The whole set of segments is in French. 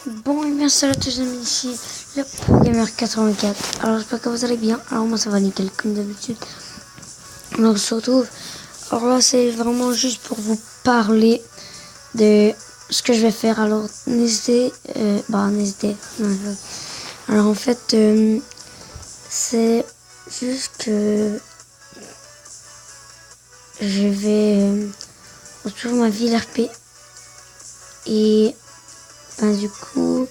Bon et bien salut à tous les amis, ici le ProGamer84. Alors j'espère que vous allez bien. Alors moi ça va nickel comme d'habitude. On se retrouve. Alors là c'est vraiment juste pour vous parler de ce que je vais faire. Alors n'hésitez, Alors en fait c'est juste que je vais retrouver ma ville RP et du coup,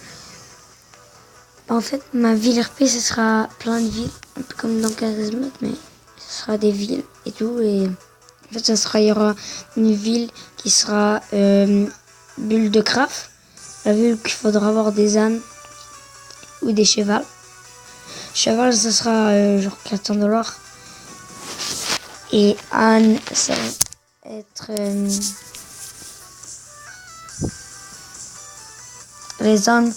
en fait, ma ville RP, ce sera plein de villes, un peu comme dans Charisma, mais ce sera des villes et tout. Et en fait, il y aura une ville qui sera bulle de craft, la ville qu'il faudra avoir des ânes ou des chevals. Cheval, ce sera genre 400$. Et âne, ça va être les ânes,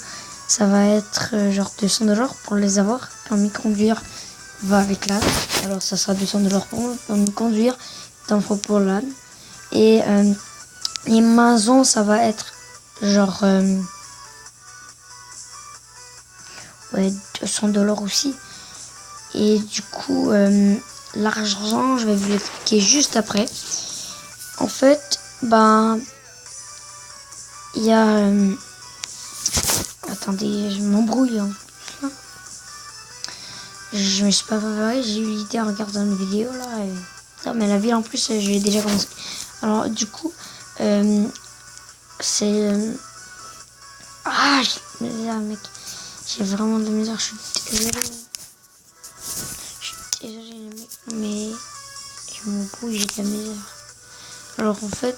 ça va être genre 200$ pour les avoir. Permis de conduire va avec l'âne. Alors ça sera 200$ pour moi. Permis de conduire, t'en faut pour l'âne. Et les maisons, ça va être genre 200$ aussi. Et du coup, l'argent, je vais vous l'expliquer juste après. En fait, il y a... attendez, je m'embrouille. Je me suis pas préparé, j'ai eu l'idée en regardant une vidéo là. Non, mais la ville en plus, j'ai déjà commencé. Alors du coup, c'est... j'ai de la misère, mec. J'ai vraiment de la misère, je suis désolé. Je suis désolé, mec. Mais je m'embrouille, j'ai de la misère. Alors en fait,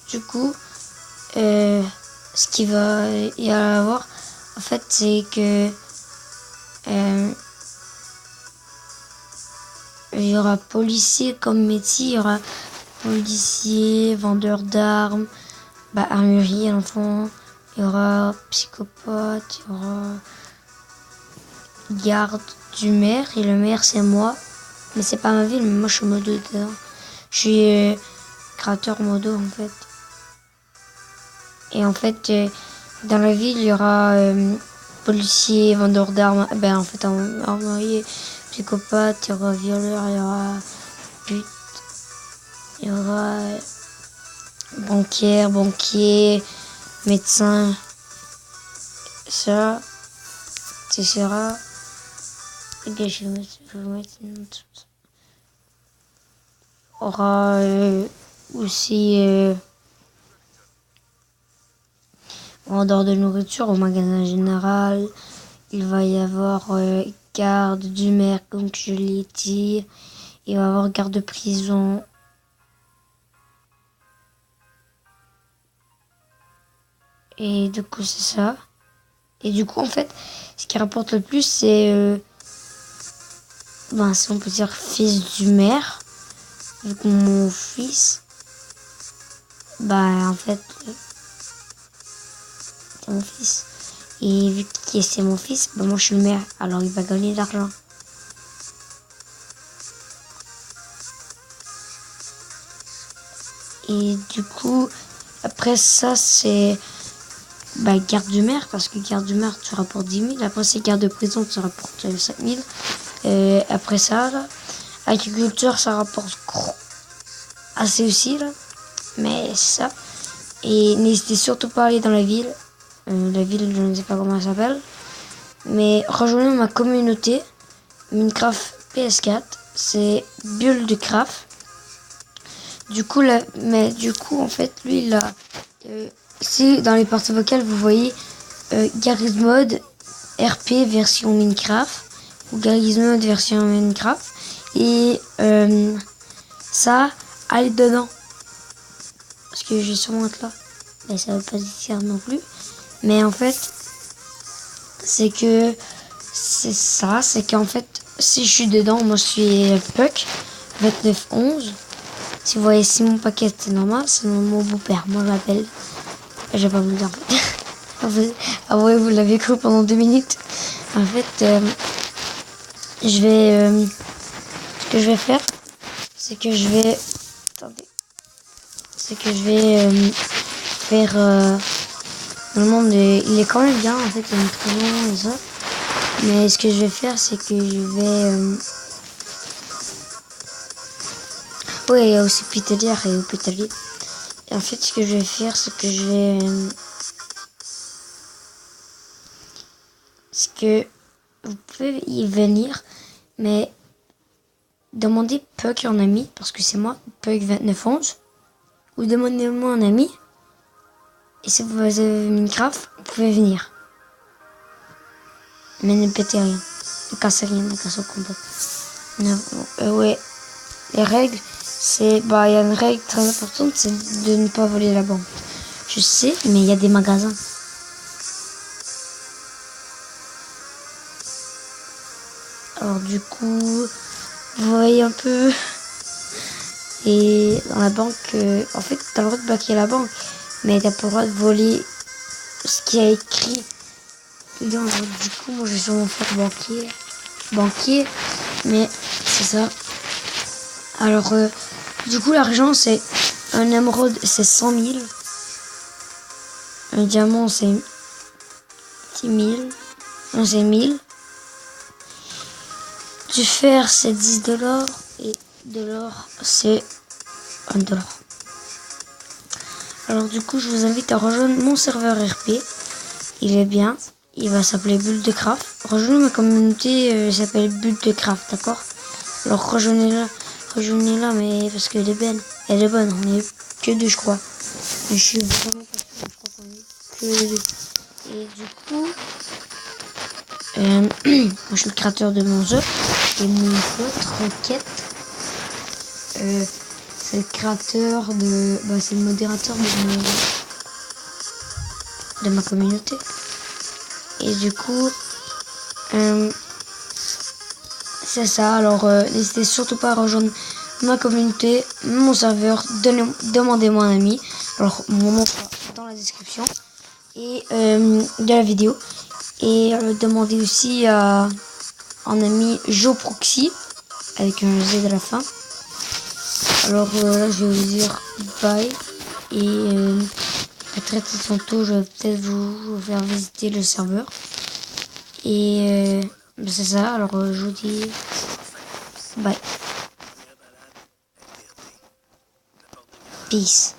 du coup, ce qu'il va y avoir, en fait, c'est que... il y aura policier comme métier, il y aura policier, vendeur d'armes, armurier, l'enfant, il y aura psychopathe, il y aura garde du maire, et le maire c'est moi, mais c'est pas ma ville, mais moi je suis modo dedans. Je suis créateur modo en fait. Et en fait, dans la ville, il y aura policier, vendeur d'armes, en fait, armurier, psychopathe, il y aura violeur, il y aura pute, il y aura banquier, médecin, ça, etc. Et je vais vous mettre une autre. Il y aura aussi vendeur de nourriture au magasin général. Il va y avoir garde du maire, comme je l'ai dit. Il va y avoir garde de prison. Et du coup, c'est ça. Et du coup, en fait, ce qui rapporte le plus, c'est, si on peut dire, fils du maire. Vu que mon fils, en fait, c'est mon fils. Et vu que c'est mon fils, moi je suis le maire, alors il va gagner de l'argent. Et du coup, après ça, c'est garde du maire, parce que garde du maire, tu rapportes 10 000. Après, c'est garde de prison, tu rapportes 5 000. Après ça, là, agriculteur, ça rapporte assez aussi, là. Mais c'est ça. Et n'hésitez surtout pas à aller dans la ville. La ville, je ne sais pas comment elle s'appelle. Mais rejoignez ma communauté Minecraft PS4. C'est Bulle de Craft. Du coup, en fait, lui, il a... si dans les parties vocales, vous voyez Garry's Mod RP version Minecraft ou Garry's Mod version Minecraft. Et ça, allez dedans. Parce que je vais sûrement être là. Mais ça veut pas dire non plus. Mais en fait, c'est qu'en fait, si je suis dedans, moi je suis Puck 2911. Si vous voyez Simon Paquet, c'est normal, c'est mon beau-père, moi je l'appelle. Je vais pas vous le dire en fait. Ah ouais, vous l'avez cru pendant 2 minutes. En fait, ce que je vais faire, c'est que je vais... Attendez. C'est que je vais faire... le monde il est quand même bien, en fait, il y a une prison et ça. Mais ce que je vais faire, c'est que je vais... Ouais, il y a aussi Pétalière et Pétalier. Et en fait, ce que je vais faire, c'est que je vais... c'est que vous pouvez y venir, mais demandez Puck en ami, parce que c'est moi, Puck2911. Ou demandez-moi un ami. Et si vous avez Minecraft, vous pouvez venir. Mais ne pétez rien. Ne cassez rien, ne cassez au combat. Ouais. Les règles, c'est... Bah, il y a une règle très importante, c'est de ne pas voler la banque. Je sais, mais il y a des magasins. Alors du coup, vous voyez un peu... Et dans la banque, en fait, t'as le droit de braquer la banque, mais t'as pas le droit de voler ce qui a écrit dedans. Alors, du coup, moi, je vais sûrement faire banquier, mais c'est ça. Alors, du coup, l'argent, c'est un émeraude, c'est 100 000. Un diamant, c'est 10 000. Non, c'est 1000. Du fer, c'est 10 $. Et de l'or, c'est 1 $. Alors, du coup, je vous invite à rejoindre mon serveur RP. Il est bien. Il va s'appeler Bulle de Craft. Rejoignez ma communauté, il s'appelle Bulle de Craft, d'accord? Alors, rejoignez-la, mais parce qu'elle est belle. Elle est bonne, on est que deux, je crois. Mais je suis vraiment pas sûr, je crois qu'on est que deux. Et du coup, moi je suis le créateur de mon jeu. Et mon pote Rocket, c'est le créateur de... Bah, c'est le modérateur de ma communauté. Et du coup, c'est ça. Alors, n'hésitez surtout pas à rejoindre ma communauté, mon serveur, demandez-moi un ami. Alors, mon nom sera dans la description et de la vidéo. Et demandez aussi à un ami JoProxy avec un Z à la fin. Alors là, je vais vous dire bye et très tantôt, je vais peut-être vous faire visiter le serveur. Et c'est ça. Alors, je vous dis bye. Peace.